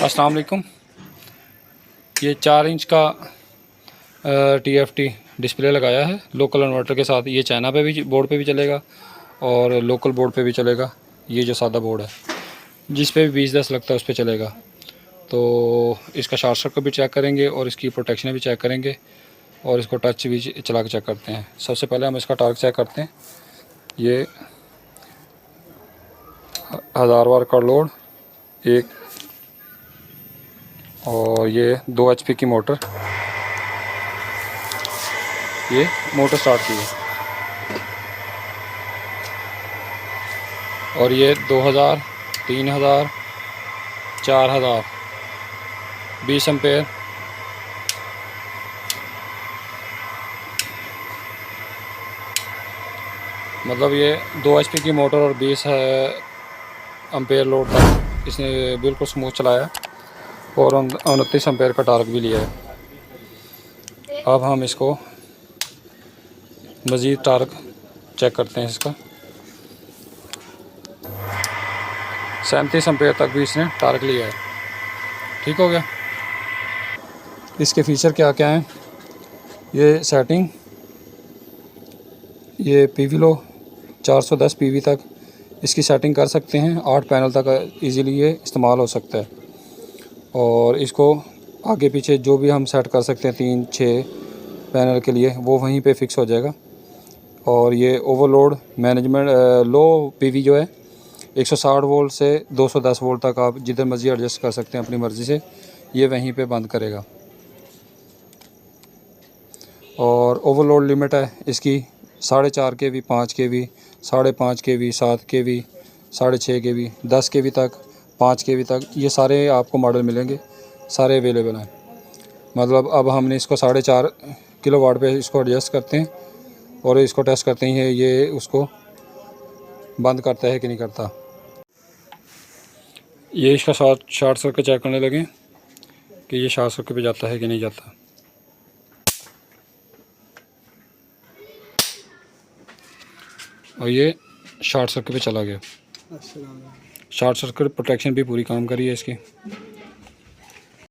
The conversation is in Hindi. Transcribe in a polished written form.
अस्सलाम वालेकुम। ये 4 इंच का TFT डिस्प्ले लगाया है लोकल इन्वर्टर के साथ। ये चाइना पे भी बोर्ड पे भी चलेगा और लोकल बोर्ड पे भी चलेगा। ये जो सादा बोर्ड है जिस पे भी 20-10 लगता है उस पर चलेगा। तो इसका शॉर्ट सर्किट भी चेक करेंगे और इसकी प्रोटेक्शन भी चेक करेंगे और इसको टच भी चला के चेक करते हैं। सबसे पहले हम इसका टार्क चेक करते हैं। ये 1000 वाट का लोड एक, और ये 2 HP की मोटर, ये मोटर स्टार्ट की है। और ये 2000, 3000, 4000, 20 एम्पेयर, मतलब ये 2 HP की मोटर और 20 एम्पेयर लोड तक इसने बिल्कुल स्मूथ चलाया और 29 एम्पेयर का टार्क भी लिया है। अब हम इसको मज़ीद टार्क चेक करते हैं। इसका 37 एम्पेयर तक भी इसने टार्क लिया है। ठीक हो गया। इसके फीचर क्या क्या हैं? ये सेटिंग, ये PV लो 410 PV तक इसकी सेटिंग कर सकते हैं। 8 पैनल तक इजीली ये इस्तेमाल हो सकता है। और इसको आगे पीछे जो भी हम सेट कर सकते हैं 3-6 पैनल के लिए वो वहीं पे फिक्स हो जाएगा। और ये ओवरलोड मैनेजमेंट लो PV जो है 160 वोल्ट से 210 वोल्ट तक आप जिधर मर्ज़ी एडजस्ट कर सकते हैं अपनी मर्ज़ी से। ये वहीं पे बंद करेगा। और ओवरलोड लिमिट है इसकी 4.5 kV, 5 kV, 5.5 kV, 7 kV, 6.5 kV, 10 kV तक, 5 kV तक, ये सारे आपको मॉडल मिलेंगे, सारे अवेलेबल हैं। मतलब अब हमने इसको 4.5 किलोवाट पे इसको एडजस्ट करते हैं और इसको टेस्ट करते हैं ये उसको बंद करता है कि नहीं करता। ये इसका शॉर्ट सर्किट चेक करने लगे कि ये शॉर्ट सर्किट पे जाता है कि नहीं जाता। और ये शॉर्ट सर्किट पे चला गया। शॉर्ट सर्किट प्रोटेक्शन भी पूरी काम करी है इसकी।